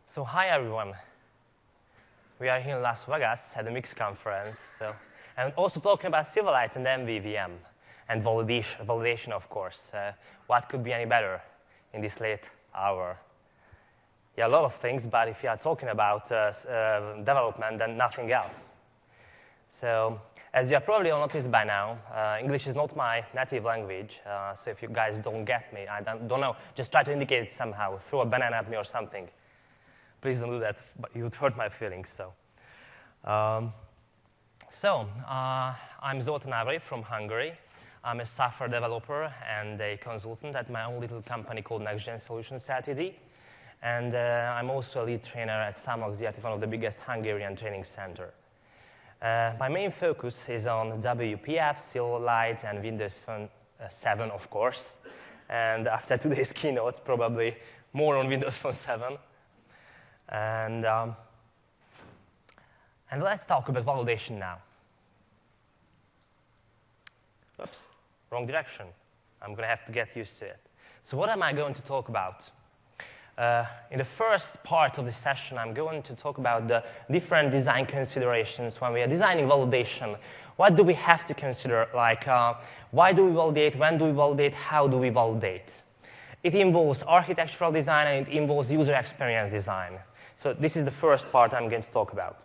So hi everyone. We are here in Las Vegas at the MIX conference, and also talking about Silverlight and MVVM and validation, of course. What could be any better in this late hour? Yeah, a lot of things, but if you are talking about development, then nothing else. So, as you have probably all noticed by now, English is not my native language, so if you guys don't get me, I don't know, just try to indicate it somehow, throw a banana at me or something. Please don't do that, but you would hurt my feelings. I'm Zoltán Avrai from Hungary. I'm a software developer and a consultant at my own little company called Next Gen Solutions Ltd. And I'm also a lead trainer at Silverlight, one of the biggest Hungarian training centers. My main focus is on WPF, Silverlight, and Windows Phone 7, of course. And after today's keynote, probably more on Windows Phone 7. And let's talk about validation now. Oops, wrong direction. I'm going to have to get used to it. So what am I going to talk about? In the first part of the session, I'm going to talk about the different design considerations when we are designing validation. What do we have to consider? Like, why do we validate? When do we validate? How do we validate? It involves architectural design, and it involves user experience design. So this is the first part I'm going to talk about.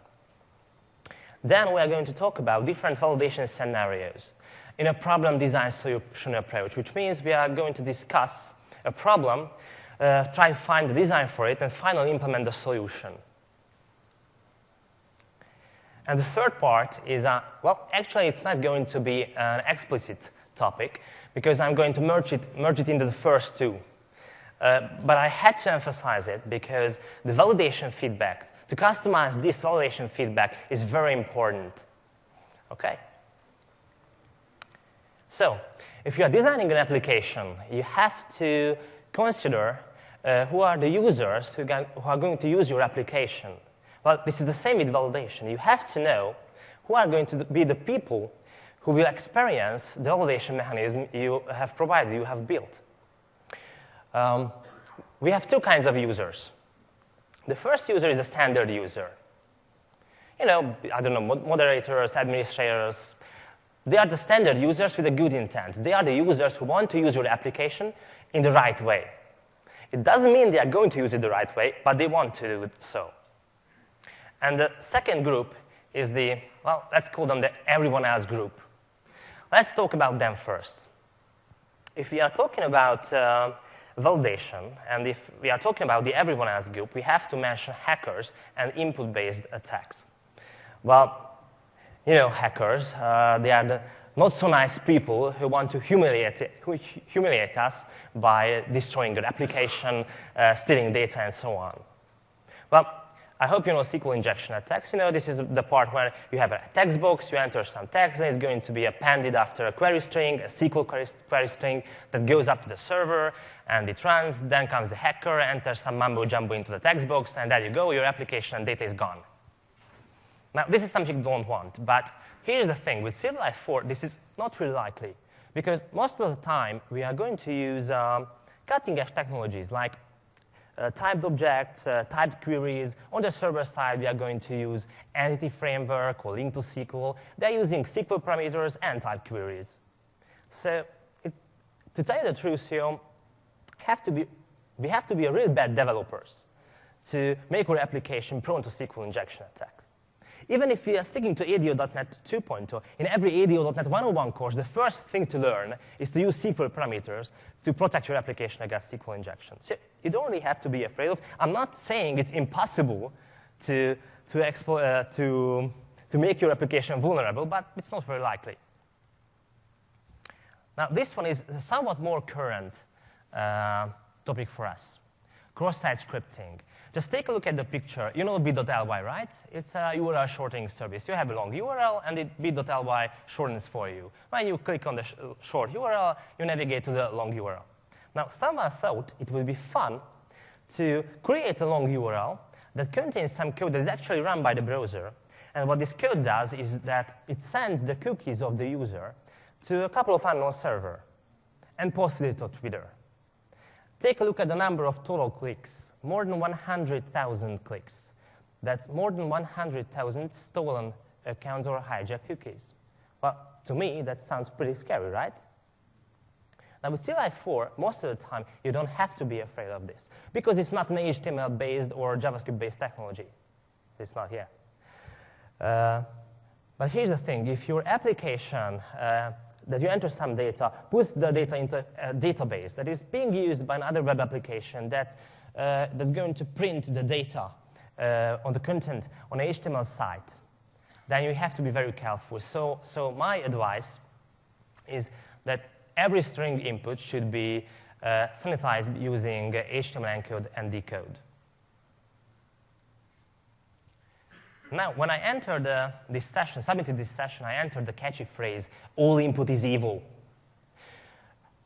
Then we are going to talk about different validation scenarios in a problem design solution approach, which means we are going to discuss a problem, try to find the design for it, and finally implement the solution. And the third part is, well, actually it's not going to be an explicit topic, because I'm going to merge it into the first two. But I had to emphasize it because the validation feedback, to customize this validation feedback is very important. Okay? So, if you are designing an application, you have to consider who are the users who are going to use your application. Well, this is the same with validation. You have to know who are going to be the people who will experience the validation mechanism you have provided, you have built. We have two kinds of users. The first user is a standard user. You know, I don't know, moderators, administrators. They are the standard users with a good intent. They are the users who want to use your application in the right way. It doesn't mean they are going to use it the right way, but they want to do it so. And the second group is the, well, let's call them the everyone else group. Let's talk about them first. If we are talking about validation, and if we are talking about the everyone else group, we have to mention hackers and input-based attacks. Well, you know, hackers, they are the not so nice people who want to humiliate us by destroying your application, stealing data, and so on. Well, I hope you know SQL injection attacks. You know, this is the part where you have a text box, you enter some text, and it's going to be appended after a query string, a SQL query string that goes up to the server, and it runs. Then comes the hacker, enters some mumbo-jumbo into the text box, and there you go, your application and data is gone. Now, this is something you don't want, but here's the thing. With Silverlight 4, this is not really likely, because most of the time, we are going to use cutting-edge technologies like typed objects, typed queries. On the server side, we are going to use entity framework or link to SQL. They're using SQL parameters and typed queries. So to tell you the truth here, we have to be real bad developers to make our application prone to SQL injection attack. Even if we are sticking to ADO.NET 2.0, in every ADO.NET 101 course, the first thing to learn is to use SQL parameters to protect your application against SQL injection. So you don't really have to be afraid of. I'm not saying it's impossible to make your application vulnerable, but it's not very likely. Now, this one is a somewhat more current topic for us, cross-site scripting. Just take a look at the picture. You know bit.ly, right? It's a URL shortening service. You have a long URL, and bit.ly shortens for you. When you click on the short URL, you navigate to the long URL. Now, someone thought it would be fun to create a long URL that contains some code that is actually run by the browser. And what this code does is that it sends the cookies of the user to a couple of unknown servers and posts it to Twitter. Take a look at the number of total clicks more than 100,000 clicks. That's more than 100,000 stolen accounts or hijacked cookies. Well, to me, that sounds pretty scary, right? Now, with Silverlight 4, most of the time, you don't have to be afraid of this, because it's not an HTML-based or JavaScript-based technology. It's not here. But here's the thing. If your application that you enter some data, puts the data into a database that is being used by another web application that's going to print the data on the content on an HTML site, then you have to be very careful. So my advice is that every string input should be sanitized using HTML encode and decode. Now, when I entered this session, submitted this session, I entered the catchy phrase, all input is evil.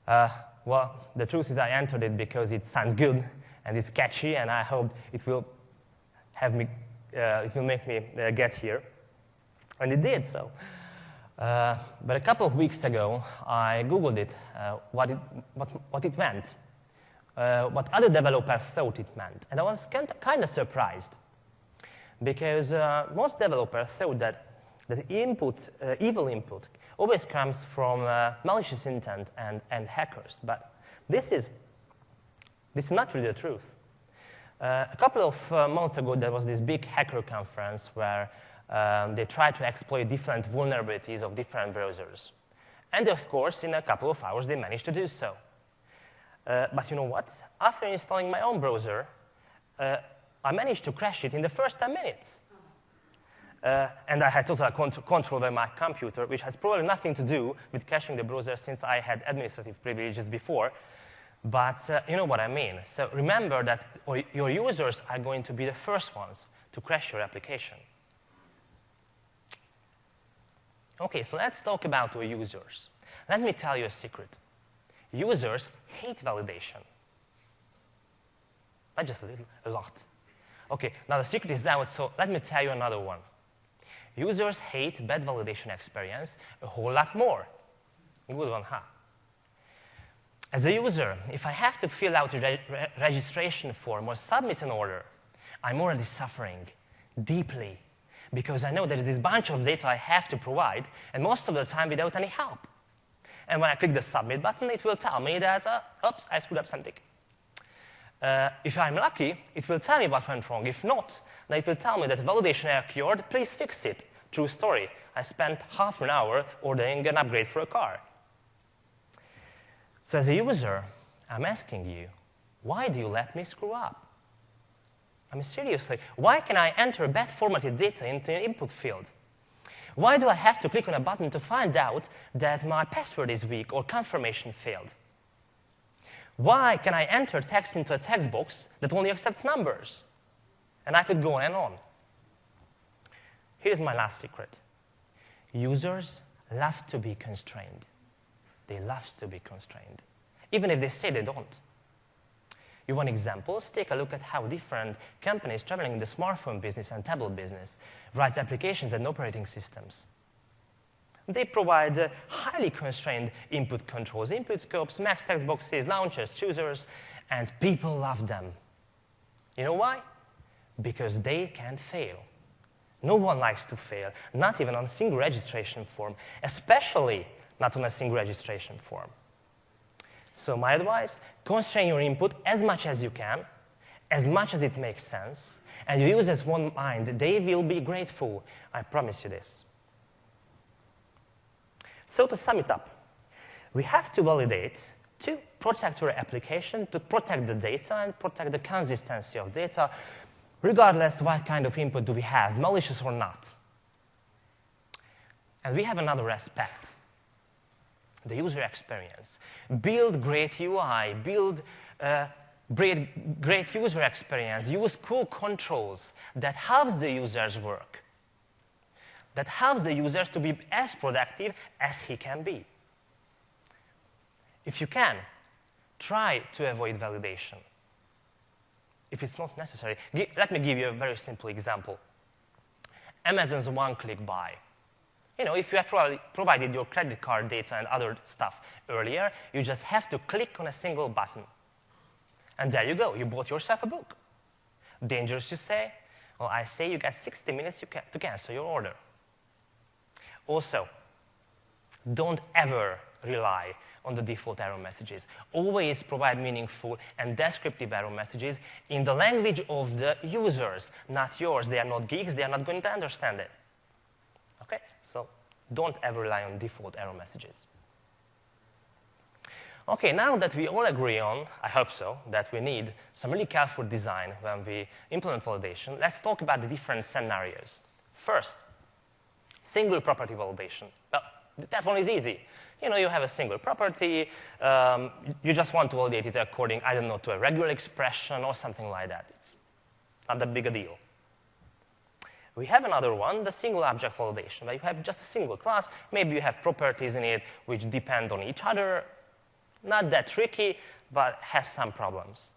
Well, the truth is I entered it because it sounds good, and it's catchy, and I hope it will make me get here. And it did so. But a couple of weeks ago, I Googled it, what it meant, what other developers thought it meant. And I was kind of surprised, because most developers thought that evil input always comes from malicious intent and hackers. But this is not really the truth. A couple of months ago, there was this big hacker conference where they tried to exploit different vulnerabilities of different browsers. And of course, in a couple of hours, they managed to do so. But you know what? After installing my own browser, I managed to crash it in the first 10 minutes. And I had total control over my computer, which has probably nothing to do with crashing the browser since I had administrative privileges before. But you know what I mean. So remember that your users are going to be the first ones to crash your application. OK, so let's talk about our users. Let me tell you a secret. Users hate validation. Not just a little, a lot. OK, now the secret is out, so let me tell you another one. Users hate bad validation experience a whole lot more. Good one, huh? As a user, if I have to fill out a registration form or submit an order, I'm already suffering deeply, because I know there is this bunch of data I have to provide, and most of the time without any help. And when I click the submit button, it will tell me that, oops, I screwed up something. If I'm lucky, it will tell me what went wrong. If not, then it will tell me that validation error occurred, please fix it. True story. I spent half an hour ordering an upgrade for a car. So as a user, I'm asking you, why do you let me screw up? I mean, seriously, why can I enter bad formatted data into an input field? Why do I have to click on a button to find out that my password is weak or confirmation failed? Why can I enter text into a text box that only accepts numbers? And I could go on and on. Here's my last secret. Users love to be constrained. They love to be constrained, even if they say they don't. You want examples? Take a look at how different companies traveling in the smartphone business and tablet business write applications and operating systems. They provide highly constrained input controls, input scopes, max text boxes, launchers, choosers, and people love them. You know why? Because they can't fail. No one likes to fail, not even on a single registration form, especially not on a single registration form. So my advice, constrain your input as much as you can, as much as it makes sense, and your users won't mind. They will be grateful. I promise you this. So to sum it up, we have to validate to protect our application, to protect the data, and protect the consistency of data, regardless of what kind of input do we have, malicious or not. And we have another aspect, the user experience. Build great UI, build great user experience, use cool controls that helps the users work, that helps the users to be as productive as he can be. If you can, try to avoid validation. If it's not necessary, let me give you a very simple example. Amazon's one-click buy. You know, if you have provided your credit card data and other stuff earlier, you just have to click on a single button. And there you go, you bought yourself a book. Dangerous, you say? Well, I say you get 60 minutes to cancel your order. Also, don't ever rely on the default error messages. Always provide meaningful and descriptive error messages in the language of the users, not yours. They are not geeks. They are not going to understand it. Okay? So don't ever rely on default error messages. Okay, now that we all agree on, I hope so, that we need some really careful design when we implement validation, let's talk about the different scenarios. First, single property validation. Well, that one is easy. You know, you have a single property, you just want to validate it according, I don't know, to a regular expression or something like that. It's not that big a deal. We have another one, the single object validation, where you have just a single class. Maybe you have properties in it which depend on each other. Not that tricky, but has some problems.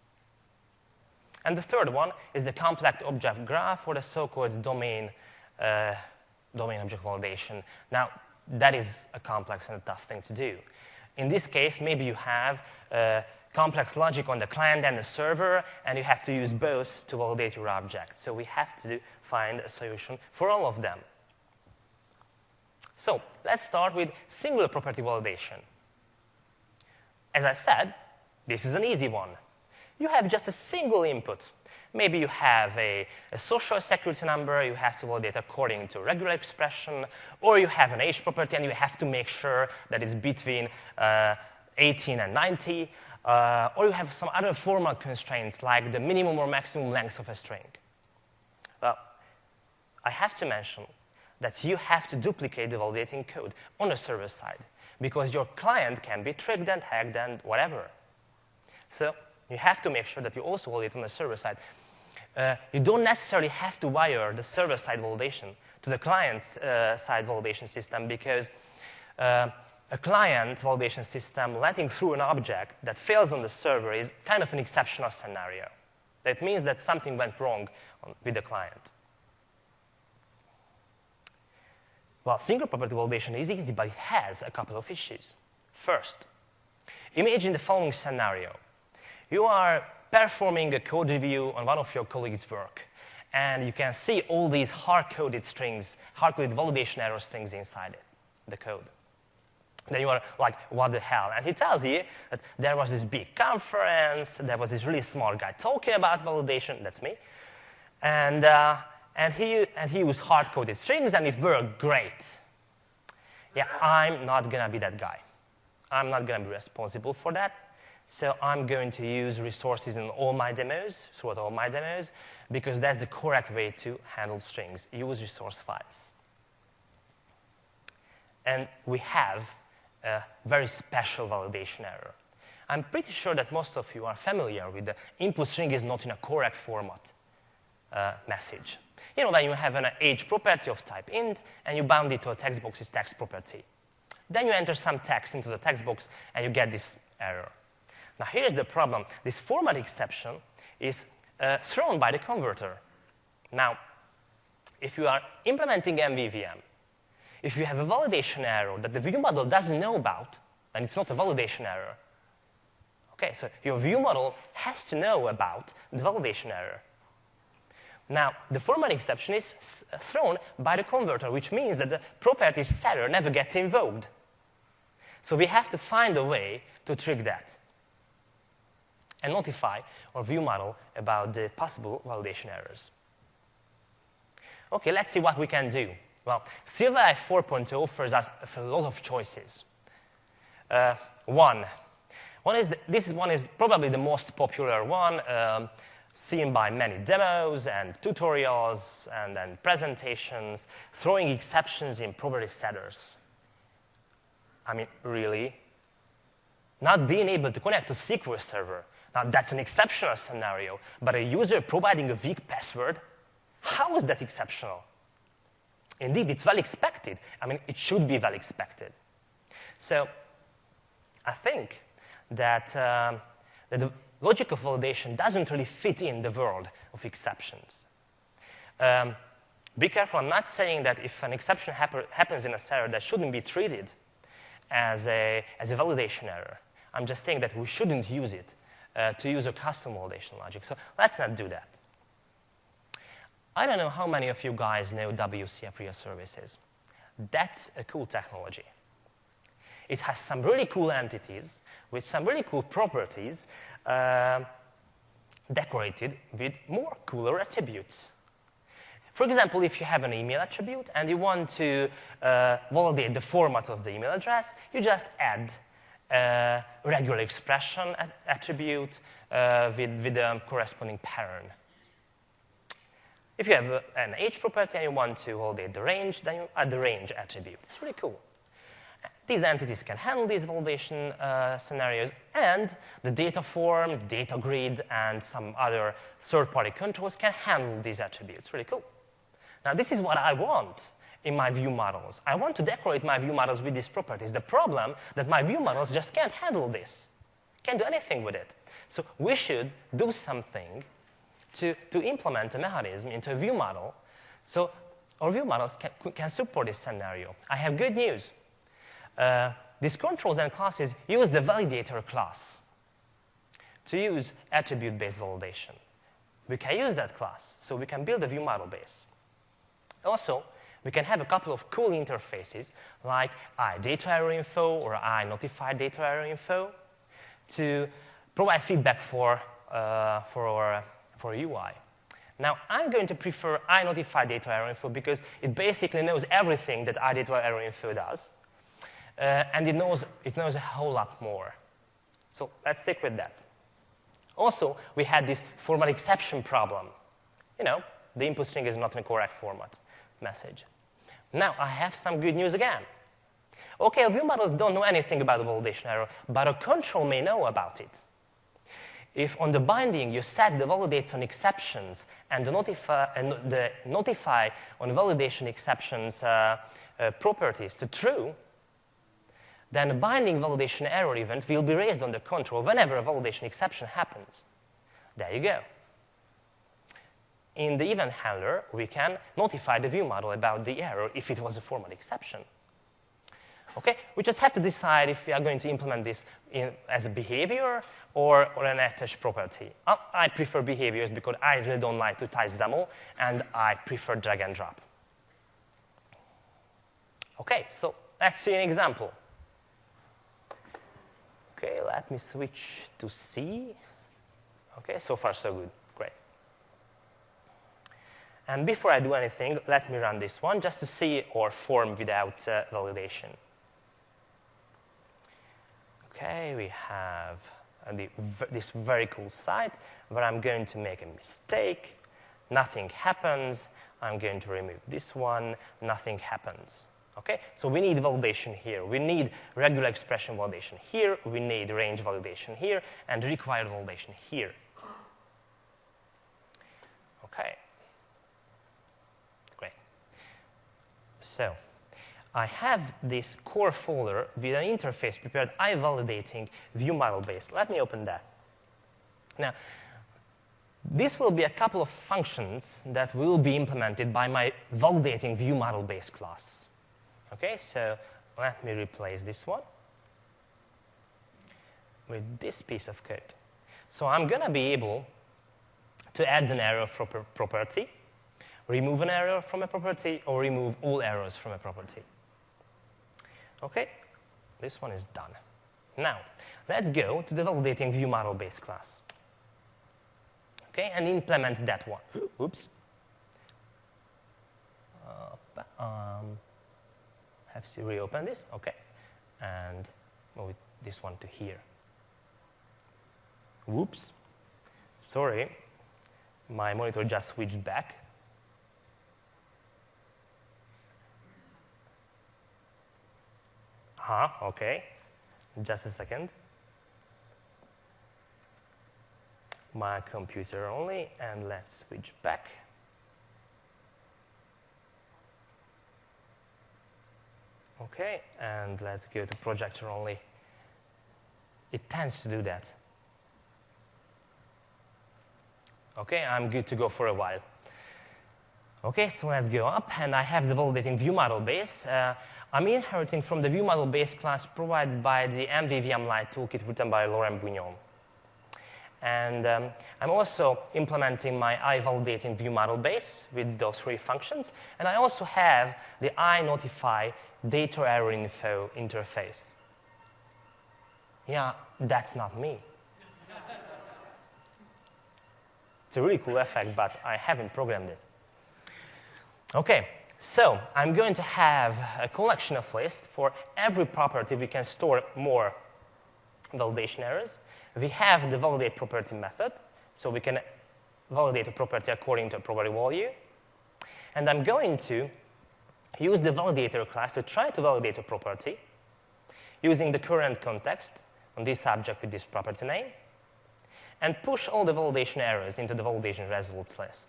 And the third one is the complex object graph, or the so-called domain object validation. Now, that is a complex and a tough thing to do. In this case, maybe you have complex logic on the client and the server, and you have to use both to validate your object. So we have to find a solution for all of them. So let's start with single property validation. As I said, this is an easy one. You have just a single input. Maybe you have a social security number, you have to validate according to a regular expression, or you have an age property and you have to make sure that it's between 18 and 90, or you have some other formal constraints like the minimum or maximum length of a string. Well, I have to mention that you have to duplicate the validating code on the server side, because your client can be tricked and hacked and whatever. So you have to make sure that you also validate on the server side. You don't necessarily have to wire the server-side validation to the client-side validation system, because a client validation system letting through an object that fails on the server is kind of an exceptional scenario. That means that something went wrong with the client. Well, single property validation is easy, but it has a couple of issues. First, imagine the following scenario. You are performing a code review on one of your colleagues' work, and you can see all these hard-coded strings, hard-coded validation error strings inside it, the code. Then you are like, what the hell? And he tells you that there was this big conference, there was this really smart guy talking about validation, that's me, and he used hard-coded strings, and it worked great. Yeah, I'm not going to be that guy. I'm not going to be responsible for that. So I'm going to use resources in all my demos, throughout all my demos, because that's the correct way to handle strings. Use resource files. And we have a very special validation error. I'm pretty sure that most of you are familiar with the input string is not in a correct format message. You know, when you have an age property of type int, and you bound it to a text box's text property. Then you enter some text into the text box, and you get this error. Now, here's the problem. This format exception is thrown by the converter. Now, if you are implementing MVVM, if you have a validation error that the view model doesn't know about, then it's not a validation error. Okay, so your view model has to know about the validation error. Now, the format exception is thrown by the converter, which means that the property setter never gets invoked. So we have to find a way to trick that and notify our view model about the possible validation errors. Okay, let's see what we can do. Well, Silverlight 4.0 offers us a lot of choices. This one is probably the most popular one, seen by many demos and tutorials and presentations, throwing exceptions in property setters. I mean, really? Not being able to connect to SQL Server. Now, that's an exceptional scenario, but a user providing a weak password, how is that exceptional? Indeed, it's well expected. I mean, it should be well expected. So I think that the logic of validation doesn't really fit in the world of exceptions. Be careful, I'm not saying that if an exception happens in a server, that shouldn't be treated as a validation error. I'm just saying that we shouldn't use it to use a custom validation logic. So let's not do that. I don't know how many of you guys know WCF real services. That's a cool technology. It has some really cool entities with some really cool properties decorated with more cooler attributes. For example, if you have an email attribute and you want to validate the format of the email address, you just add a regular expression attribute with a corresponding pattern. If you have an age property and you want to validate the range, then you add the range attribute. It's really cool. These entities can handle these validation scenarios, and the data form, the data grid, and some other third-party controls can handle these attributes. Really cool. Now, this is what I want in my view models. I want to decorate my view models with these properties. The problem that my view models just can't handle this, can't do anything with it. So we should do something to implement a mechanism into a view model so our view models can support this scenario. I have good news. These controls and classes use the validator class to use attribute-based validation. We can use that class, so we can build a view model base. Also, we can have a couple of cool interfaces like iDataErrorInfo or iNotifiedDataErrorInfo to provide feedback for our UI. Now, I'm going to prefer iNotifiedDataErrorInfo because it basically knows everything that iDataErrorInfo does. And it knows a whole lot more. So let's stick with that. Also, we had this format exception problem. You know, the input string is not in the correct format message. Now, I have some good news again. OK, view models don't know anything about the validation error, but a control may know about it. If on the binding you set the validates on exceptions and the notify on validation exceptions properties to true, then a binding validation error event will be raised on the control whenever a validation exception happens. There you go. In the event handler, we can notify the view model about the error if it was a format exception. Okay? We just have to decide if we are going to implement this as a behavior or an attached property. I prefer behaviors because I really don't like to touch them all, and I prefer drag and drop. Okay, so let's see an example. Okay, let me switch to C. Okay, so far so good. Great. And before I do anything, let me run this one just to see our form without validation. Okay, we have this very cool site where I'm going to make a mistake. Nothing happens. I'm going to remove this one. Nothing happens. Okay, so we need validation here. We need regular expression validation here. We need range validation here, and required validation here. Okay, great. So I have this core folder with an interface prepared, iValidating view model base. Let me open that. Now, this will be a couple of functions that will be implemented by my validating view model base class. Okay, so let me replace this one with this piece of code. So I'm going to be able to add an error from a property, remove an error from a property, or remove all errors from a property. Okay, this one is done. Now, let's go to the validating view model base class. Okay, and implement that one. Oops. Have to reopen this, okay, and move this one to here. Whoops, sorry, my monitor just switched back. Okay, just a second. My computer only, and let's switch back. Okay, and let's go to projector only. It tends to do that. Okay, I'm good to go for a while. Okay, so let's go up, and I have the validating view model base. I'm inheriting from the view model base class provided by the MVVM Lite toolkit written by Laurent Bugnon. And I'm also implementing my iValidating view model base with those 3 functions. And I also have the iNotify data error info interface. Yeah, that's not me. It's a really cool effect, but I haven't programmed it. OK, so I'm going to have a collection of lists. For every property, we can store more validation errors. We have the validate property method, so we can validate a property according to a property value. And I'm going to use the validator class to try to validate a property using the current context on this object with this property name, and push all the validation errors into the validation results list.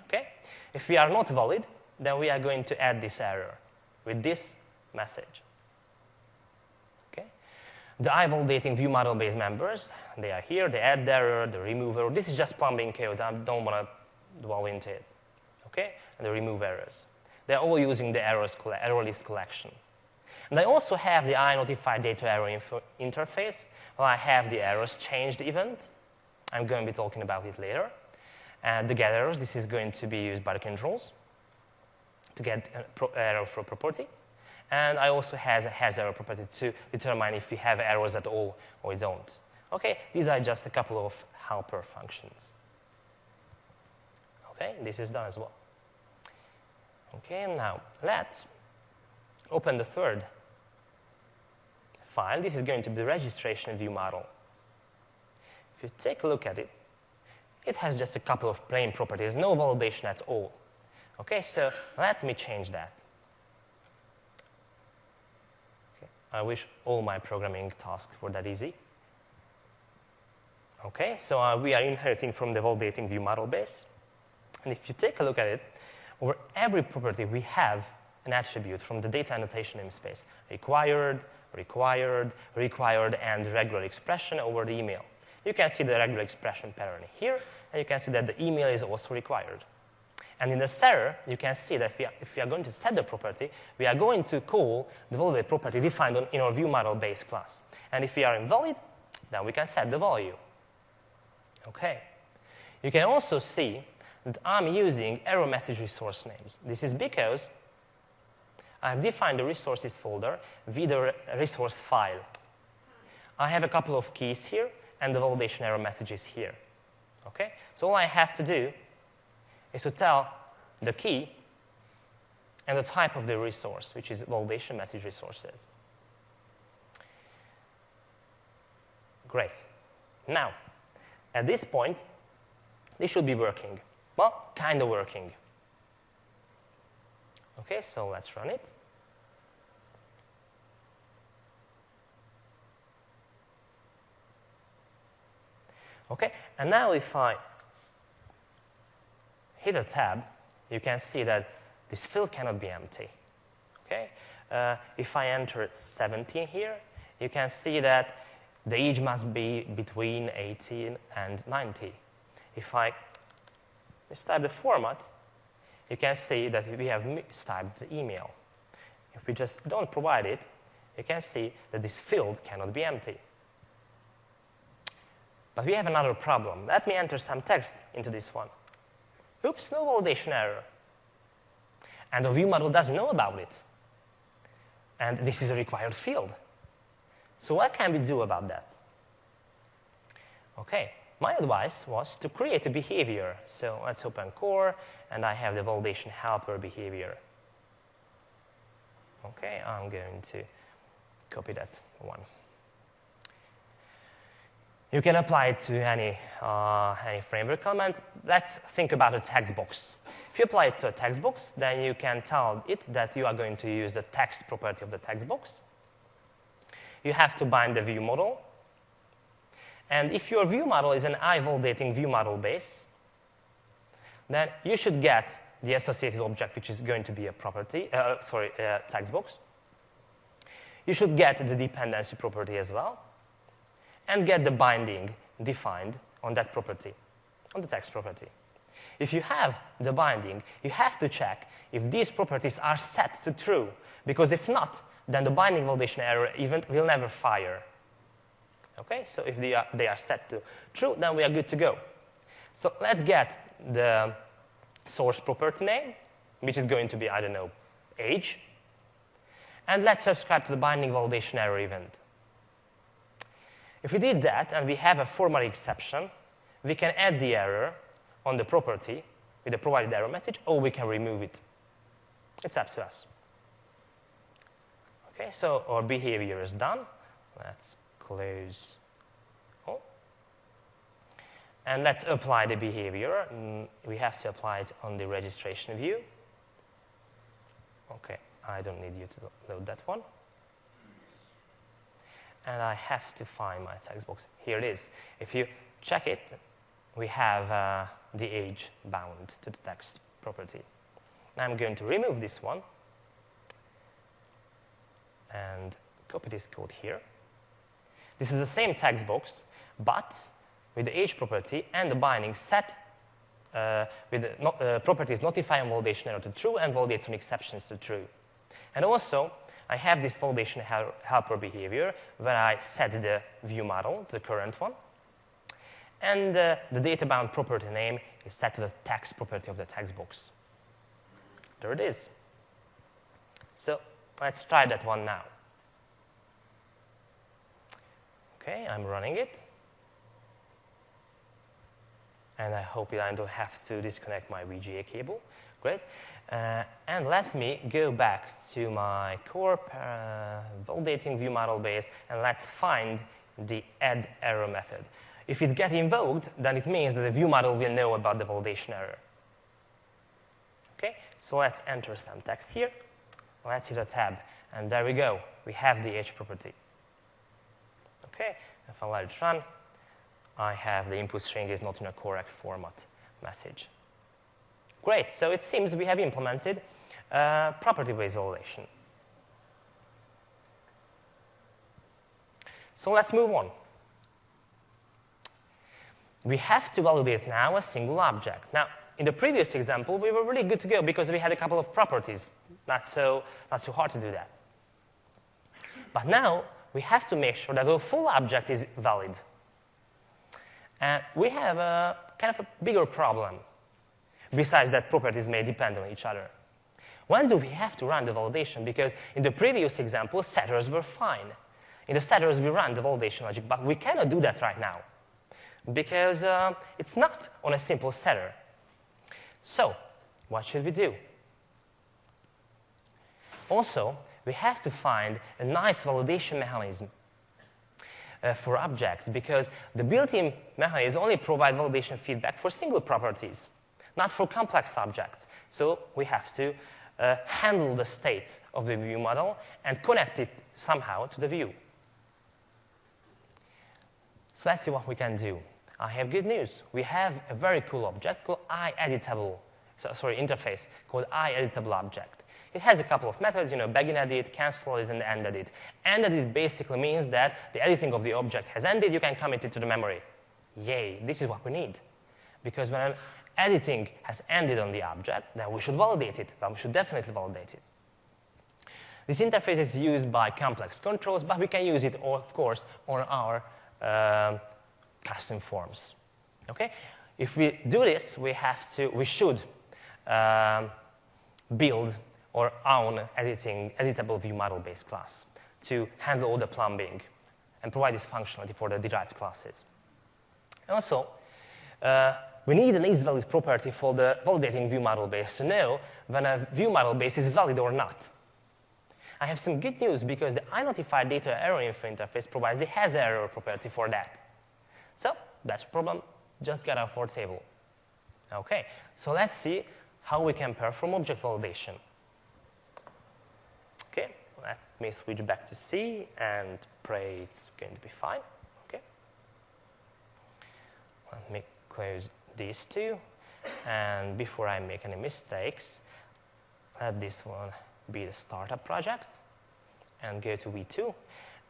Okay? If we are not valid, then we are going to add this error with this message. The iValidating view model-based members, they are here, the add error, the remove error. This is just plumbing code. I don't want to dwell into it. Okay? And the remove errors. They're all using the error list collection. And I also have the iNotify data error interface. Well, I have the errors changed event. I'm going to be talking about it later. And the get errors, this is going to be used by the controls to get error for property. And I also have a has error property to determine if we have errors at all or we don't. Okay, these are just a couple of helper functions. Okay, this is done as well. Okay, now let's open the third file. This is going to be the registration view model. If you take a look at it, it has just a couple of plain properties, no validation at all. Okay, so let me change that. I wish all my programming tasks were that easy. Okay, so we are inheriting from the validating view model base. And if you take a look at it, over every property we have an attribute from the data annotation namespace. Required, required, required, and regular expression over the email. You can see the regular expression pattern here, and you can see that the email is also required. And in the setter, you can see that if we are going to set the property, we are going to call the validate property defined in our view model base class. And if we are invalid, then we can set the value. Okay. You can also see that I'm using error message resource names. This is because I've defined the resources folder with a resource file. I have a couple of keys here, and the validation error messages here. Okay. So all I have to do is to tell the key and the type of the resource, which is validation message resources. Great. Now, at this point, this should be working. Well, kind of working. Okay, so let's run it. Okay, and now if I hit a tab, you can see that this field cannot be empty. Okay? If I enter 17 here, you can see that the age must be between 18 and 90. If I mistype the format, you can see that we have mistyped the email. If we just don't provide it, you can see that this field cannot be empty. But we have another problem. Let me enter some text into this one. Oops, no validation error. And the view model doesn't know about it. And this is a required field. So what can we do about that? Okay, my advice was to create a behavior. So let's open core, and I have the validation helper behavior. Okay, I'm going to copy that one. You can apply it to any framework element. Let's think about a text box. If you apply it to a text box, then you can tell it that you are going to use the text property of the text box. You have to bind the view model. And if your view model is an iValidating view model base, then you should get the associated object, which is going to be a property, text box. You should get the dependency property as well, and get the binding defined on that property, on the text property. If you have the binding, you have to check if these properties are set to true, because if not, then the binding validation error event will never fire. Okay, so if they are set to true, then we are good to go. So let's get the source property name, which is going to be, I don't know, age. And let's subscribe to the binding validation error event. If we did that and we have a format exception, we can add the error on the property with the provided error message, or we can remove it. It's up to us. Okay, so our behavior is done. Let's close. Oh. And let's apply the behavior. We have to apply it on the registration view. Okay, I don't need you to load that one. And I have to find my text box. Here it is. If you check it, we have the age bound to the text property. Now I'm going to remove this one and copy this code here. This is the same text box, but with the age property and the binding set with the properties notify and validation error to true and validates on exceptions to true. And also, I have this validation helper behavior where I set the view model, the current one, and the data-bound property name is set to the text property of the text box. There it is. So let's try that one now. Okay, I'm running it. And I hope I don't have to disconnect my VGA cable. Great. And let me go back to my core validating view model base, and let's find the add error method. If it gets invoked, then it means that the view model will know about the validation error. Okay, so let's enter some text here. Let's hit a tab, and there we go. We have the age property. Okay, if I let it run, I have the input string is not in a correct format message. Great, so it seems we have implemented property-based validation. So let's move on. We have to validate now a single object. Now, in the previous example, we were really good to go because we had a couple of properties. Not so hard to do that. But now, we have to make sure that the full object is valid. And we have a kind of a bigger problem, besides that properties may depend on each other. When do we have to run the validation? Because in the previous example, setters were fine. In the setters, we run the validation logic, but we cannot do that right now because it's not on a simple setter. So what should we do? Also, we have to find a nice validation mechanism for objects because the built-in mechanism only provides validation feedback for single properties, not for complex objects. So we have to handle the states of the view model and connect it somehow to the view. So let's see what we can do. I have good news. We have a very cool object called interface called iEditable object. It has a couple of methods, begin edit, cancel edit, and end edit. End edit basically means that the editing of the object has ended, you can commit it to the memory. Yay, this is what we need. Because when editing has ended on the object, then we should validate it. Well, we should definitely validate it. This interface is used by complex controls, but we can use it, of course, on our custom forms. Okay? If we do this, we should build our own editable view model-based class to handle all the plumbing and provide this functionality for the derived classes. Also, we need an isValid property for the validating view model base to know when a view model base is valid or not. I have some good news because the iNotify data error info interface provides the hasError property for that. So that's a problem just got off our table. Okay, so let's see how we can perform object validation. Okay, let me switch back to C and pray it's going to be fine. Okay. Let me close these two. And before I make any mistakes, let this one be the startup project and go to V2.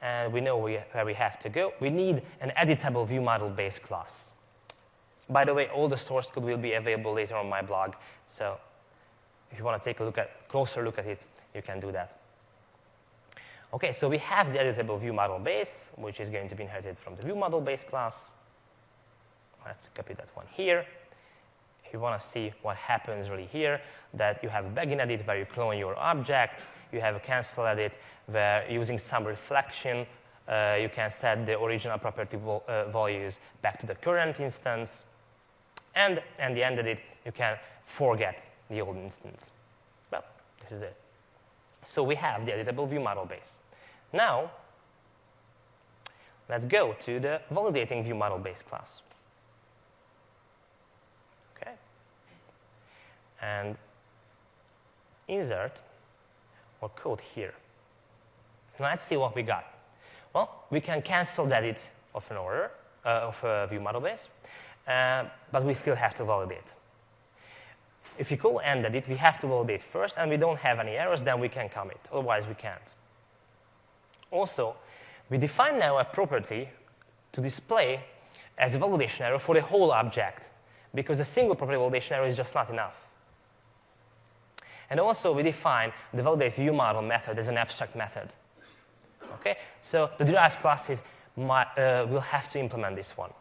And we know where we have to go. We need an editable view model-based class. By the way, all the source code will be available later on my blog. So if you want to take a closer look at it, you can do that. Okay, so we have the editable view model base, which is going to be inherited from the view model base class. Let's copy that one here. If you want to see what happens really here, that you have a begin edit where you clone your object, you have a cancel edit where using some reflection, you can set the original property values back to the current instance. And the end edit, you can forget the old instance. Well, this is it. So we have the editable view model base. Now, let's go to the validating view model base class. Okay. And insert our code here. Now let's see what we got. Well, we can cancel the edit of an order, of a view model base, but we still have to validate. If you call end edit, we have to validate first, and we don't have any errors, then we can commit. Otherwise, we can't. Also, we define now a property to display as a validation error for the whole object, because a single property validation error is just not enough. And also, we define the validate view model method as an abstract method. Okay? So the derived classes will have to implement this one.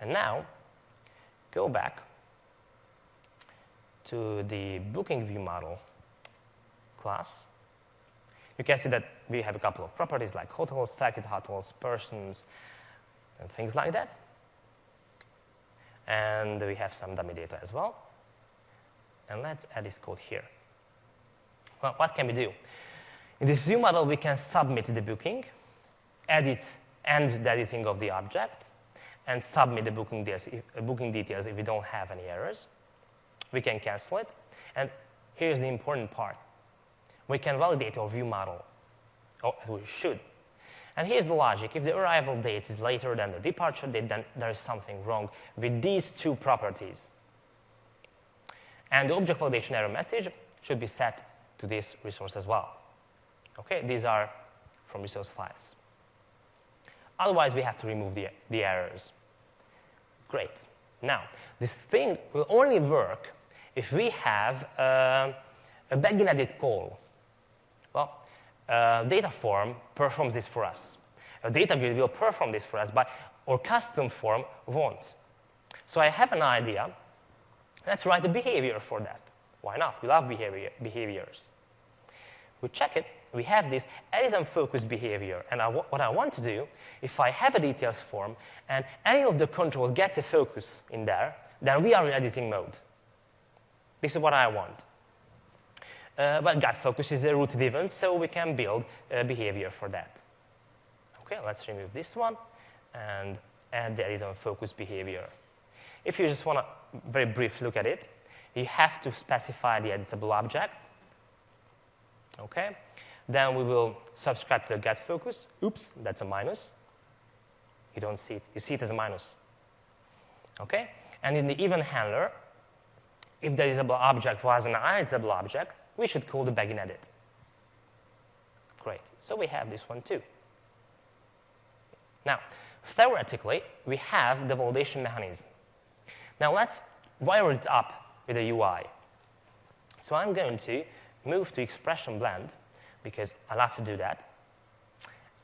And now, go back to the booking view model class. You can see that we have a couple of properties like hotels, selected hotels, persons, and things like that. And we have some dummy data as well. And let's add this code here. Well, what can we do? In this view model, we can submit the booking, end the editing of the object, and submit the booking details if we don't have any errors. We can cancel it. And here's the important part. We can validate our view model. Oh, we should. And here's the logic. If the arrival date is later than the departure date, then there is something wrong with these two properties. And the object validation error message should be set to this resource as well. Okay, these are from resource files. Otherwise, we have to remove the errors. Great. Now, this thing will only work if we have a begin edit call. Well, data form performs this for us. A data grid will perform this for us, but our custom form won't. So I have an idea. Let's write a behavior for that. Why not? We love behaviors. We check it. We have this edit and focus behavior. And what I want to do, if I have a details form and any of the controls gets a focus in there, then we are in editing mode. This is what I want. But get focus is a rooted event, so we can build a behavior for that. Okay, let's remove this one and add the edit and focus behavior. If you just want a very brief look at it, you have to specify the editable object. Okay. Then we will subscribe to the get focus. Oops, that's a minus. You don't see it. You see it as a minus. Okay? And in the event handler, if the editable object was an editable object, we should call the begin edit. Great. So we have this one too. Now, theoretically, we have the validation mechanism. Now let's wire it up with a UI. So I'm going to move to expression blend, because I love to do that.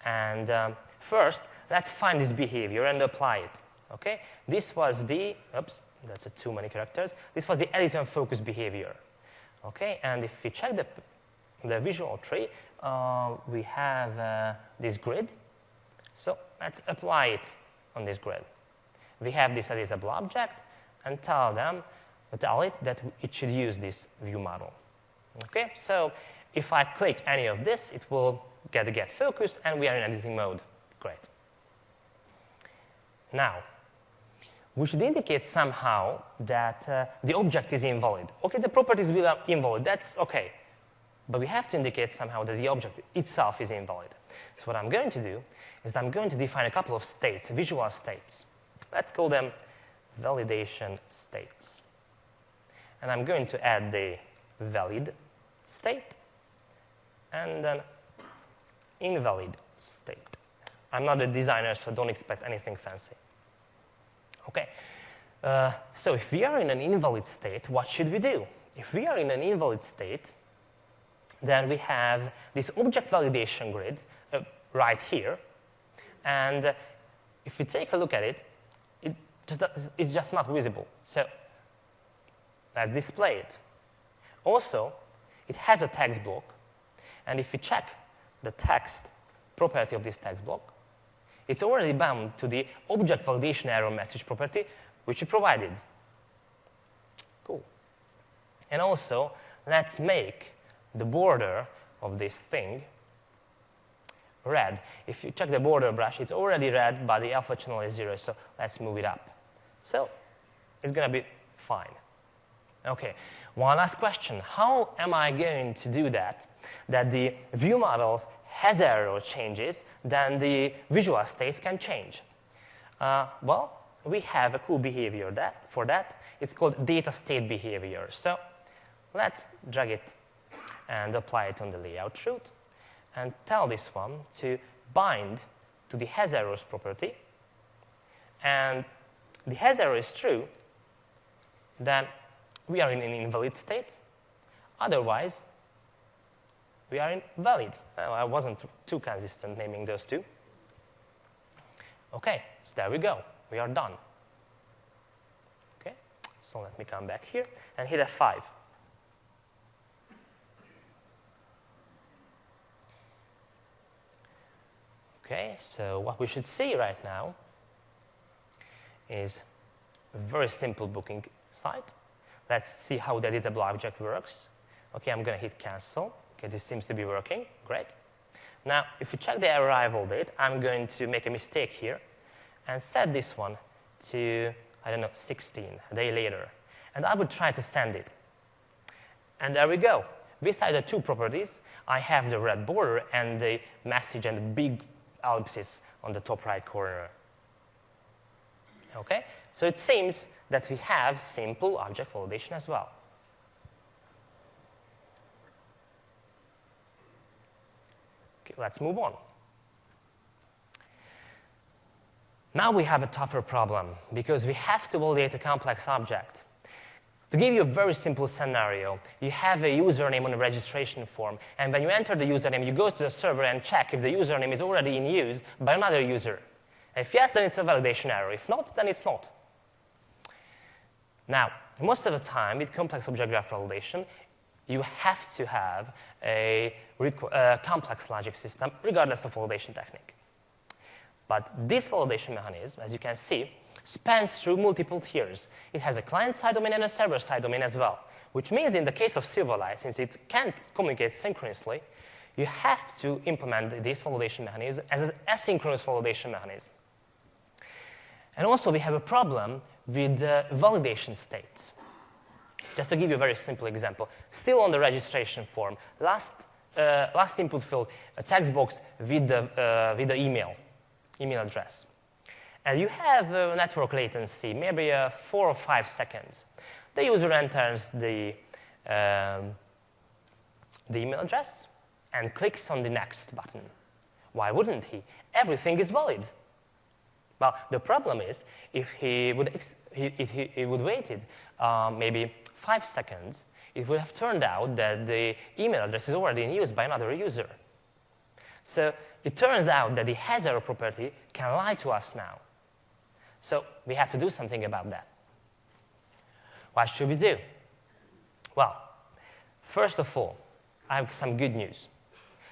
And first, let's find this behavior and apply it. Okay? This was the, oops, that's too many characters. This was the edit and focus behavior. Okay? And if we check the visual tree, we have this grid. So let's apply it on this grid. We have this editable object, and tell it that it should use this view model. Okay? So if I click any of this, it will get the get focus, and we are in editing mode. Great. Now, we should indicate somehow that the object is invalid. Okay, the properties will be invalid. That's okay. But we have to indicate somehow that the object itself is invalid. So what I'm going to do is that I'm going to define a couple of states, visual states. Let's call them validation states. And I'm going to add the valid state and then invalid state. I'm not a designer, so don't expect anything fancy. Okay, so if we are in an invalid state, what should we do? If we are in an invalid state, then we have this object validation grid right here. And if we take a look at it, it's just not visible. So let's display it. Also, it has a text block. And if we check the text property of this text block, it's already bound to the object validation error message property, which we provided. Cool. And also, let's make the border of this thing red. If you check the border brush, it's already red, but the alpha channel is 0, so let's move it up. So it's going to be fine. Okay, one last question. How am I going to do that the view models has error changes, then the visual states can change? Well, we have a cool behavior for that. It's called data state behavior. So let's drag it and apply it on the layout root and tell this one to bind to the has errors property. And the has error is true, then we are in an invalid state. Otherwise, we are in valid. I wasn't too consistent naming those two. Okay, so there we go. We are done. Okay, so let me come back here and hit F5. Okay, so what we should see right now is a very simple booking site. Let's see how the editable object works. Okay, I'm going to hit cancel. Okay, this seems to be working. Great. Now, if you check the arrival date, I'm going to make a mistake here and set this one to, I don't know, 16, a day later. And I would try to send it. And there we go. Beside the two properties, I have the red border and the message and the big ellipsis on the top right corner. Okay? So it seems that we have simple object validation as well. Okay, let's move on. Now we have a tougher problem because we have to validate a complex object. To give you a very simple scenario, you have a username on a registration form, and when you enter the username, you go to the server and check if the username is already in use by another user. If yes, then it's a validation error. If not, then it's not. Now, most of the time, with complex object graph validation, you have to have a complex logic system, regardless of validation technique. But this validation mechanism, as you can see, spans through multiple tiers. It has a client-side domain and a server-side domain as well, which means in the case of Silverlight, since it can't communicate synchronously, you have to implement this validation mechanism as an asynchronous validation mechanism. And also, we have a problem with validation states. Just to give you a very simple example, still on the registration form, last input field, a text box with the email address. And you have network latency, maybe 4 or 5 seconds. The user enters the email address and clicks on the next button. Why wouldn't he? Everything is valid. Well, the problem is if he would waited maybe 5 seconds, it would have turned out that the email address is already in use by another user. So it turns out that the has error property can lie to us now. So we have to do something about that. What should we do? Well, first of all, I have some good news.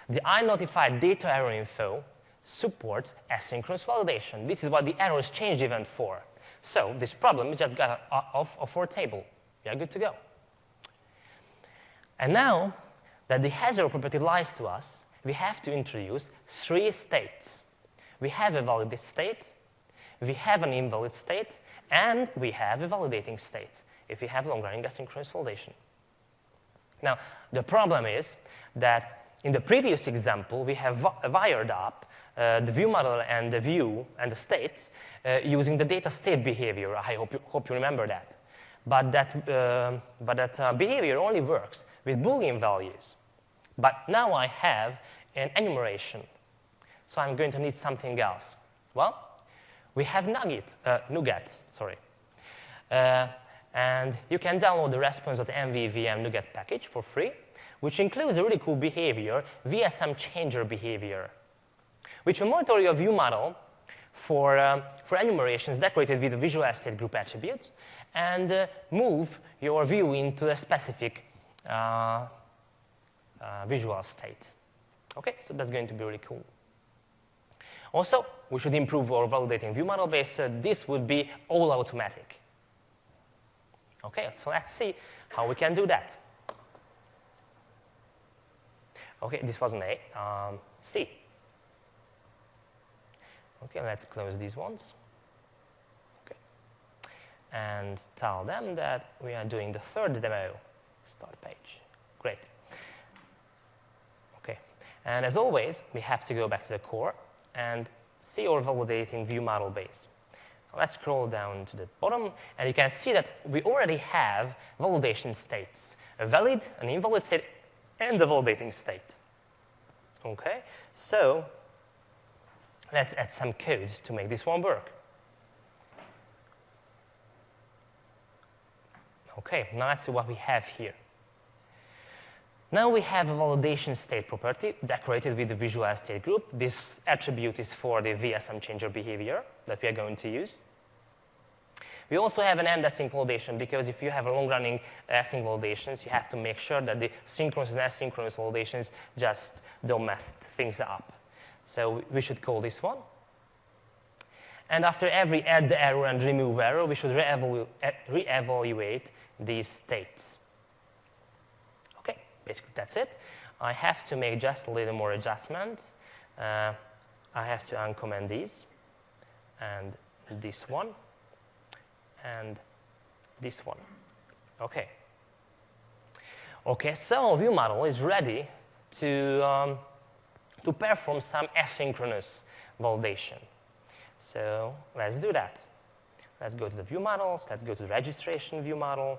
The iNotified data error info supports asynchronous validation. This is what the errors change event for. So this problem just got off our table. We are good to go. And now that the has error property lies to us, we have to introduce 3 states. We have a valid state, we have an invalid state, and we have a validating state if we have long-running asynchronous validation. Now, the problem is that in the previous example, we have wired up the view model and the view and the states using the data state behavior. I hope you remember that. But that behavior only works with Boolean values. But now I have an enumeration. So I'm going to need something else. Well, we have NuGet. And you can download the response.mvvm NuGet package for free, which includes a really cool behavior, VSM changer behavior, which will monitor your view model for enumerations decorated with visual state group attributes and move your view into a specific visual state. Okay, so that's going to be really cool. Also, we should improve our validating view model base, so this would be all automatic. Okay, so let's see how we can do that. Okay, this was an A. C. Okay, let's close these ones. Okay. And tell them that we are doing the third demo. Start page. Great. Okay. And as always, we have to go back to the core and see our validating view model base. Let's scroll down to the bottom, and you can see that we already have validation states, a valid, an invalid state, and the validating state. Okay, so let's add some code to make this one work. Okay, now let's see what we have here. Now we have a validation state property decorated with the visual state group. This attribute is for the VSM changer behavior that we are going to use. We also have an end async validation, because if you have long-running async validations, you have to make sure that the synchronous and asynchronous validations just don't mess things up. So we should call this one. And after every add error and remove error, we should re-evaluate these states. Okay, basically that's it. I have to make just a little more adjustment. I have to uncomment these, and this one, and this one. Okay. Okay, so our view model is ready to perform some asynchronous validation. So let's do that. Let's go to the view models, let's go to the registration view model,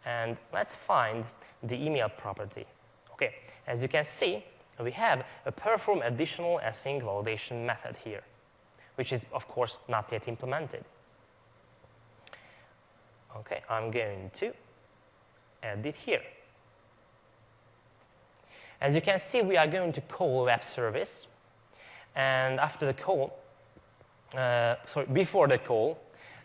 and let's find the email property. Okay, as you can see, we have a perform additional async validation method here, which is, of course, not yet implemented. Okay, I'm going to add it here. As you can see, we are going to call web service, and after the call, before the call,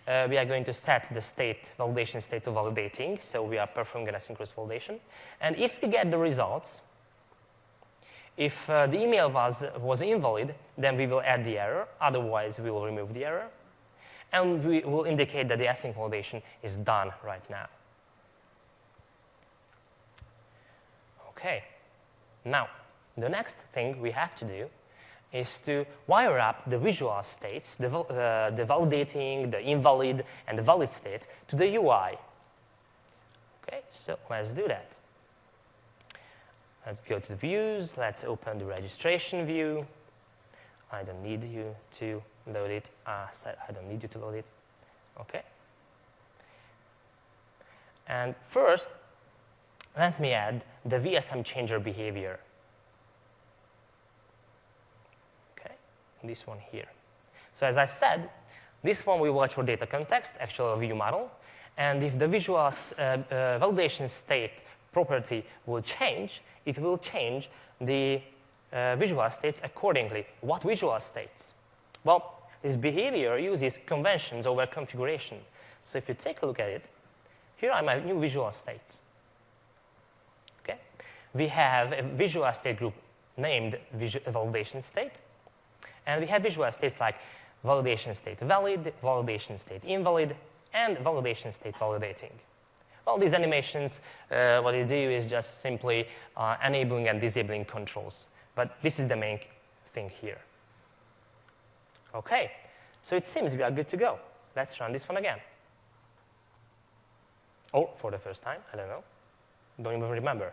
we are going to set the state, validation state to validating, so we are performing an asynchronous validation. And if we get the results, if the email was invalid, then we will add the error, otherwise we will remove the error, and we will indicate that the async validation is done right now. Okay, now the next thing we have to do is to wire up the visual states, the validating, the invalid, and the valid state to the UI. Okay, so let's do that. Let's go to views, let's open the registration view. I don't need you to load it. I don't need you to load it. Okay. And first, let me add the VSM changer behavior. This one here. So as I said, this one will watch for data context, actual view model, and if the visual validation state property will change, it will change the visual states accordingly. What visual states? Well, this behavior uses conventions over configuration. So if you take a look at it, here are my new visual states. Okay? We have a visual state group named validation state. And we have visual states like validation state valid, validation state invalid, and validation state validating. Well, these animations, what they do is just simply enabling and disabling controls. But this is the main thing here. Okay, so it seems we are good to go. Let's run this one again. Or for the first time, I don't know. Don't even remember.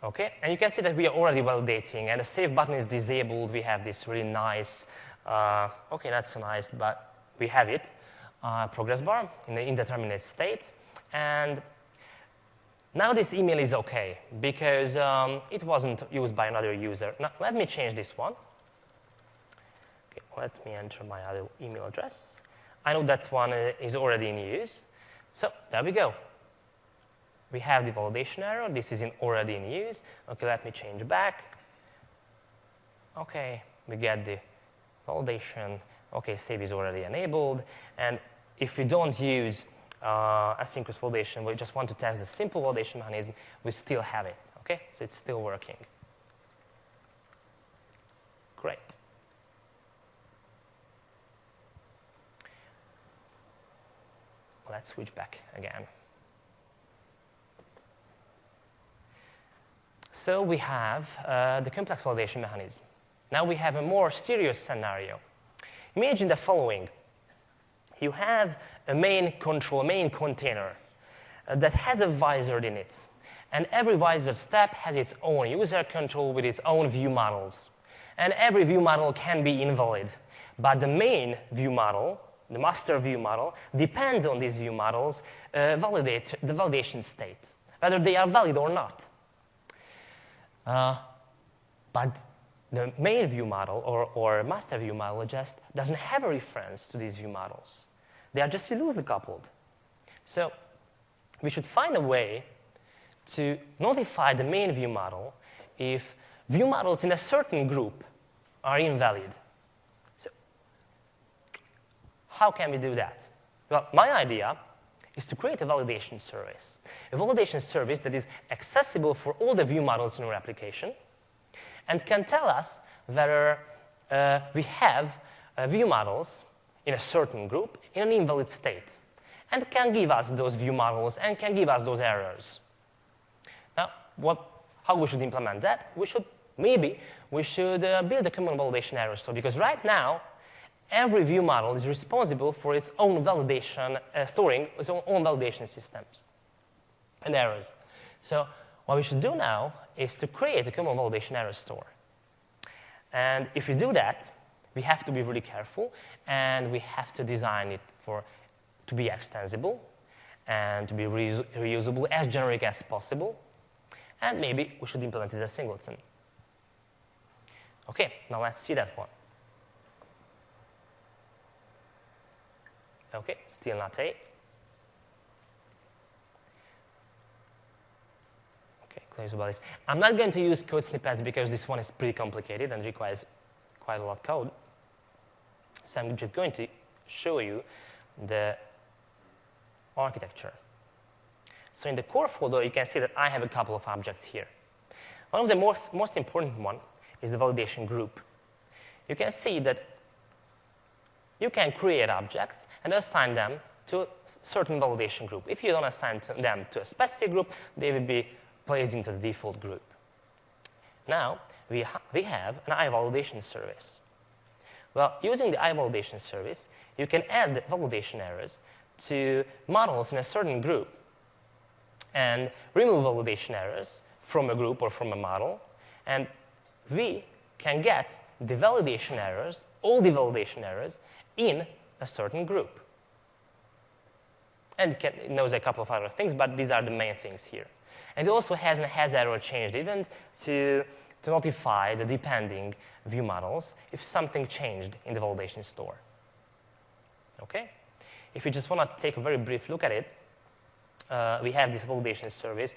Okay, and you can see that we are already validating, and the save button is disabled. We have this really nice, okay, not so nice, but we have it, progress bar in the indeterminate state. And now this email is okay, because it wasn't used by another user. Now, let me change this one. Okay, let me enter my other email address. I know that one is already in use, So there we go. We have the validation error. This is already in use. Okay, let me change back. Okay, we get the validation. Okay, save is already enabled. And if we don't use asynchronous validation, we just want to test the simple validation mechanism, we still have it. Okay, so it's still working. Great. Let's switch back again. So we have the complex validation mechanism. Now we have a more serious scenario. Imagine the following. You have a main container that has a wizard in it. And every wizard step has its own user control with its own view models. And every view model can be invalid. But the main view model, the master view model, depends on these view models validate the validation state, whether they are valid or not. But the main view model or master view model just doesn't have a reference to these view models. They are just loosely coupled. So we should find a way to notify the main view model if view models in a certain group are invalid. So how can we do that? Well, my idea is to create a validation service. A validation service that is accessible for all the view models in our application and can tell us whether we have view models in a certain group in an invalid state, and can give us those view models and can give us those errors. Now, how we should implement that? Maybe we should build a common validation error store, because right now, every view model is responsible for its own validation, storing its own validation systems and errors. So what we should do now is to create a common validation error store. And if we do that, we have to be really careful, and we have to design it to be extensible and to be reusable, as generic as possible. And maybe we should implement it as a singleton. Okay, now let's see that one. Okay, still not A. Okay, close about this. I'm not going to use code snippets because this one is pretty complicated and requires quite a lot of code. So I'm just going to show you the architecture. So in the core folder, you can see that I have a couple of objects here. One of the most important one is the validation group. You can see that you can create objects and assign them to a certain validation group. If you don't assign them to a specific group, they will be placed into the default group. Now, we have an iValidation service. Well, using the iValidation service, you can add validation errors to models in a certain group and remove validation errors from a group or from a model. And we can get the validation errors, all the validation errors, in a certain group. And it knows a couple of other things, but these are the main things here. And it also has an error changed event to notify the depending view models if something changed in the validation store. Okay? If you just want to take a very brief look at it, we have this validation service,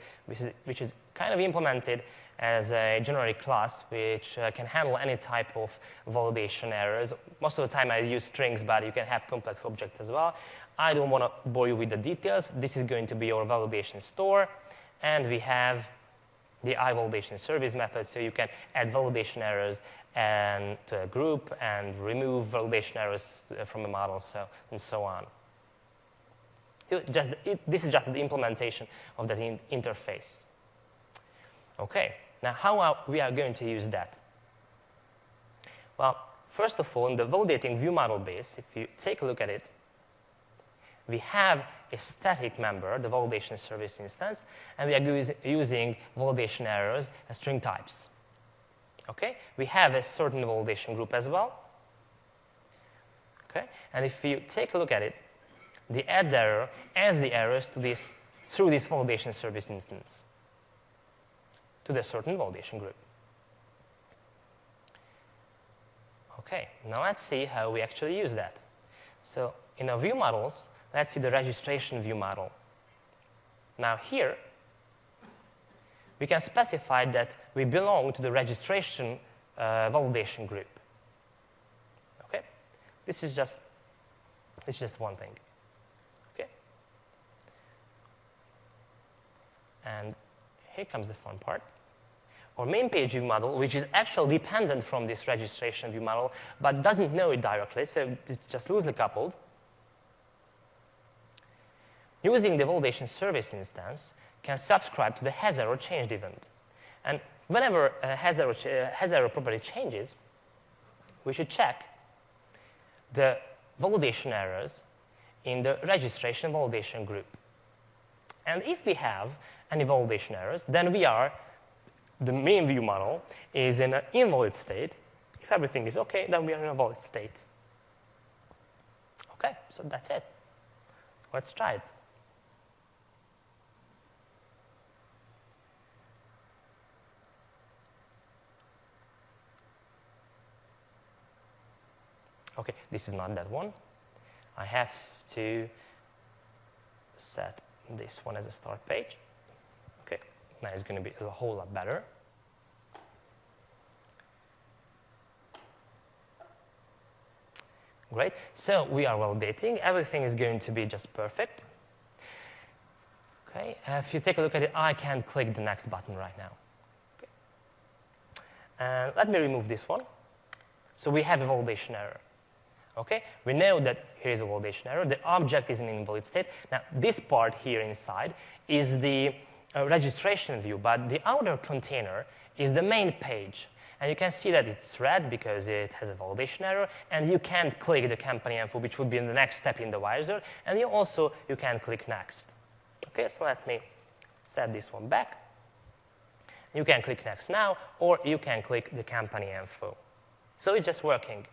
which is kind of implemented as a generic class, which can handle any type of validation errors. Most of the time I use strings, but you can have complex objects as well. I don't want to bore you with the details. This is going to be our validation store, and we have the iValidation service method, so you can add validation errors to a group and remove validation errors from a model, and so on. This is just the implementation of that interface. Okay, now how we are going to use that? Well, first of all, in the validating view model base, if you take a look at it, we have a static member, the validation service instance, and we are using validation errors as string types. Okay, we have a certain validation group as well. Okay, and if you take a look at it, the add error adds the errors through this validation service instance to the certain validation group. Okay, now let's see how we actually use that. So in our view models, let's see the registration view model. Now here, we can specify that we belong to the registration validation group. Okay? This is just one thing. Okay? And here comes the fun part. Our main page view model, which is actually dependent from this registration view model, but doesn't know it directly, so it's just loosely coupled. Using the validation service instance, can subscribe to the has error changed event. And whenever a has error property changes, we should check the validation errors in the registration validation group. And if we have any validation errors, then the main view model is in an invalid state. If everything is okay, then we are in a valid state. Okay, so that's it. Let's try it. Okay, this is not that one. I have to set this one as a start page. Okay, now it's going to be a whole lot better. Great, so we are validating. Everything is going to be just perfect. Okay, if you take a look at it, I can't click the next button right now. Okay. And let me remove this one. So we have a validation error. Okay, we know that here is a validation error. The object is in an invalid state. Now, this part here inside is the registration view, but the outer container is the main page. And you can see that it's red because it has a validation error, and you can't click the company info, which would be the next step in the wizard, and you can click next. Okay, so let me set this one back. You can click next now, or you can click the company info. So it's just working.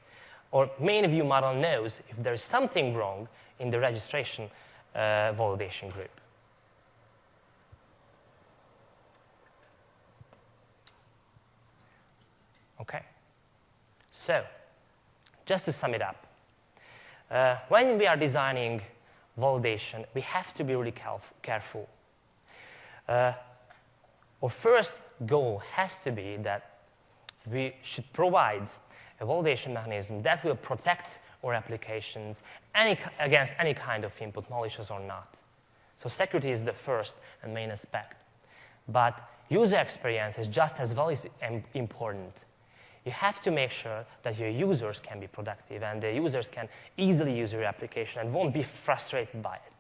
Our main view model knows if there is something wrong in the registration validation group. Okay. So, just to sum it up, when we are designing validation, we have to be really careful. Our first goal has to be that we should provide a validation mechanism that will protect our applications against any kind of input, malicious or not. So security is the first and main aspect. But user experience is just as well as important. You have to make sure that your users can be productive and the users can easily use your application and won't be frustrated by it.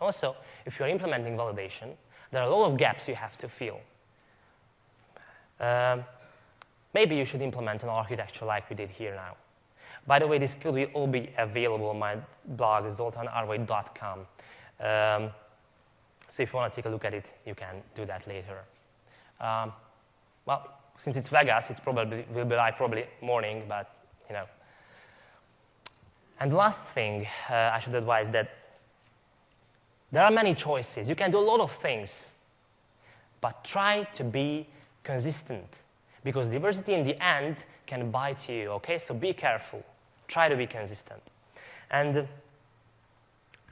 Also, if you're implementing validation, there are a lot of gaps you have to fill. Maybe you should implement an architecture like we did here now. By the way, this could all be available on my blog, zoltanarvai.com. So if you want to take a look at it, you can do that later. Well, since it's Vegas, it will be like probably morning, but you know. And the last thing I should advise that there are many choices. You can do a lot of things, but try to be consistent. Because diversity in the end can bite you, okay? So be careful. Try to be consistent. And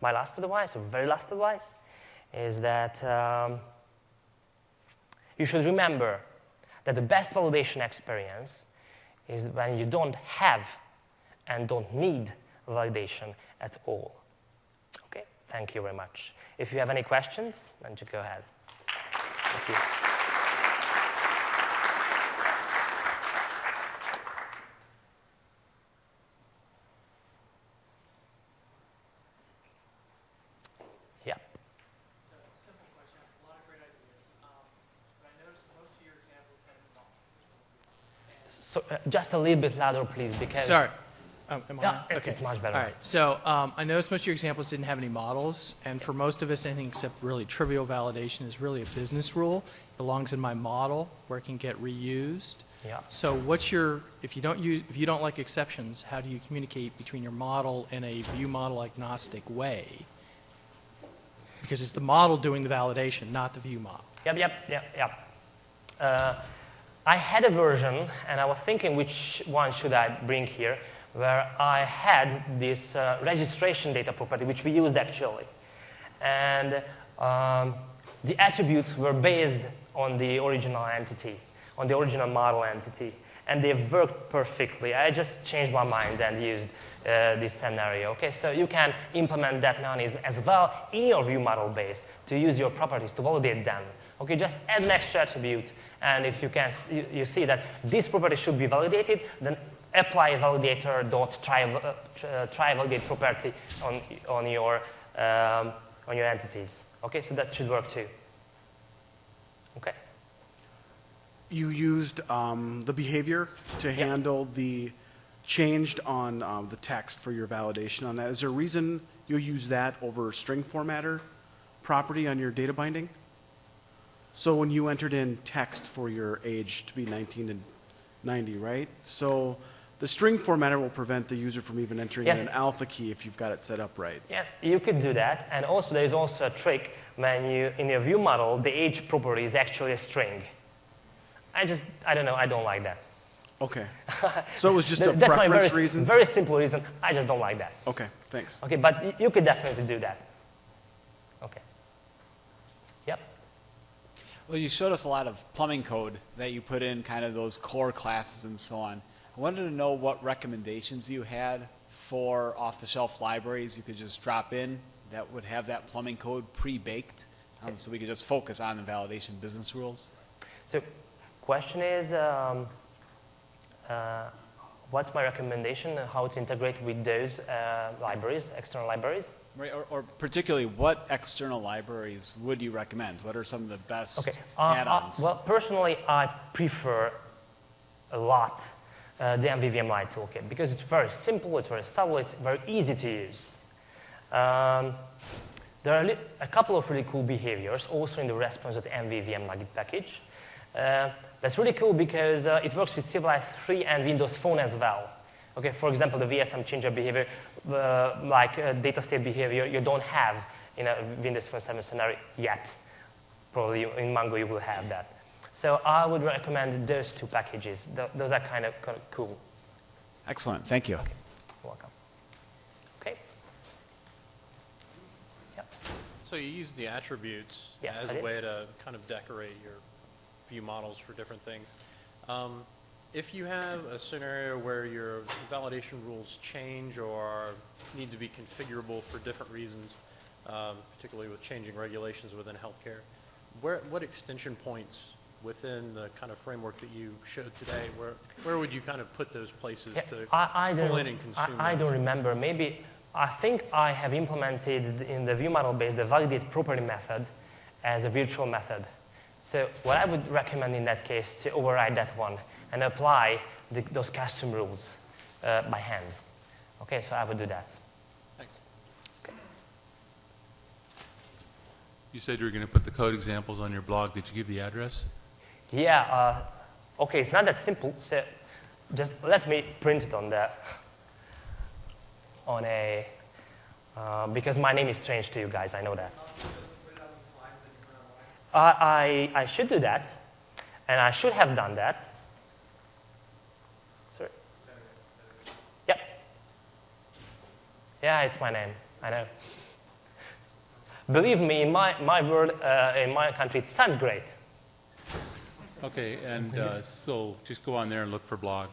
my last advice, or very last advice, is that you should remember that the best validation experience is when you don't have and don't need validation at all. Okay? Thank you very much. If you have any questions, then just go ahead. Thank you. So, just a little bit louder, please, because... Sorry. Am I on? Okay. It's much better. All right. So I noticed most of your examples didn't have any models, and for most of us, anything except really trivial validation is really a business rule. It belongs in my model where it can get reused. Yeah. So what's your, if you don't like exceptions, how do you communicate between your model in a view model agnostic way? Because it's the model doing the validation, not the view model. Yep. I had a version, and I was thinking which one should I bring here, where I had this registration data property, which we used actually. And the attributes were based on the original entity, on the original model entity. And they worked perfectly. I just changed my mind and used this scenario. Okay, so you can implement that mechanism as well in your view model base to use your properties to validate them. Okay, just add an extra attribute, and if you can, you see that this property should be validated, then apply validator dot try validate property on your entities. Okay, so that should work too. Okay. You used the behavior to handle the changed on the text for your validation on that. Is there a reason you'll use that over string formatter property on your data binding? So when you entered in text for your age to be 19 and 90, right? So the string formatter will prevent the user from even entering in an alpha key if you've got it set up right. Yes, you could do that. And also there is also a trick when you, in your view model, the age property is actually a string. I don't know, I don't like that. Okay. So it was just a That's preference my reason? very simple reason. I just don't like that. Okay, thanks. Okay, but you could definitely do that. Okay. Yep. Well, you showed us a lot of plumbing code that you put in, kind of those core classes and so on. I wanted to know what recommendations you had for off-the-shelf libraries you could just drop in that would have that plumbing code pre-baked, so we could just focus on the validation business rules. So question is, what's my recommendation on how to integrate with those libraries, external libraries? Right, or particularly, what external libraries would you recommend? What are some of the best add-ons? Well, personally, I prefer a lot the MVVM Lite toolkit because it's very simple, it's very subtle, it's very easy to use. There are a couple of really cool behaviors also in the response of the MVVM Lite package. That's really cool because it works with Silverlight 3 and Windows Phone as well. Okay, for example, the VSM changer behavior, like data state behavior, you don't have in a Windows Phone 7 scenario yet. Probably in Mongo you will have that. So I would recommend those two packages. Those are kind of cool. Excellent, thank you. Okay. You're welcome. Okay. Yep. So you use the attributes Yes, as a way to kind of decorate your view models for different things. If you have a scenario where your validation rules change or need to be configurable for different reasons, particularly with changing regulations within healthcare, what extension points within the kind of framework that you showed today, where would you kind of put those places to pull in and consume? I don't remember. Maybe, I think I have implemented in the view model base the validate property method as a virtual method. So what I would recommend in that case to override that one and apply those custom rules by hand. Okay, so I would do that. Thanks. Okay. You said you were going to put the code examples on your blog. Did you give the address? Yeah, okay, it's not that simple. So just let me print it on because my name is strange to you guys, I know that. I should do that, and I should have done that. Sorry. Yep. Yeah, it's my name, I know. Believe me, in my world, in my country, it sounds great. Okay, and so just go on there and look for blog.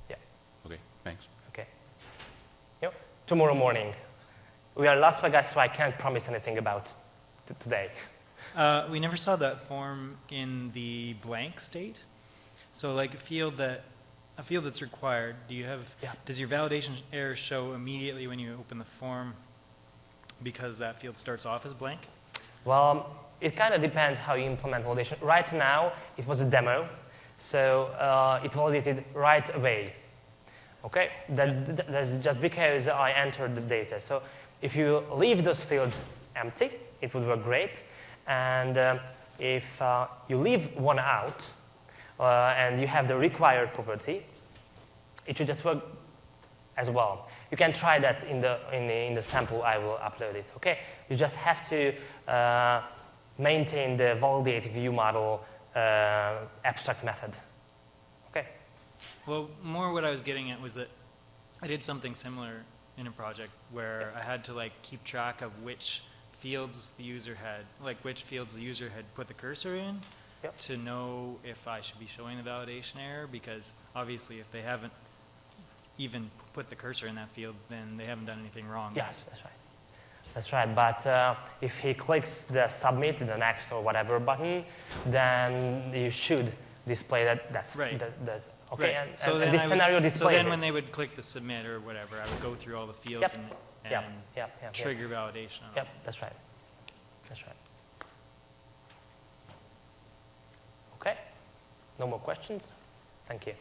Yeah. Okay, thanks. Okay. Yep. Tomorrow morning. We are in Las Vegas, so I can't promise anything about today. We never saw that form in the blank state. So like a field that's required, does your validation error show immediately when you open the form because that field starts off as blank? Well, it kind of depends how you implement validation. Right now, it was a demo, so it validated right away. Okay? That's just because I entered the data. So if you leave those fields empty, it would work great. And if you leave one out and you have the required property, it should just work as well. You can try that in the sample I will upload it. Okay? You just have to maintain the validate view model abstract method. Okay? Well, more what I was getting at was that I did something similar in a project where I had to like keep track of which fields the user had, put the cursor in Yep. to know if I should be showing the validation error, because obviously if they haven't even put the cursor in that field, then they haven't done anything wrong. Yes, that's right. That's right, but if he clicks the submit, the next or whatever button, then you should display that's Right. That's okay. Right. And, So and then this I scenario was, displays so then it. when they would click the submit or whatever, I would go through all the fields Yep. and Yep. trigger validation on Yep, them. that's right. That's right. Okay. No more questions? Thank you.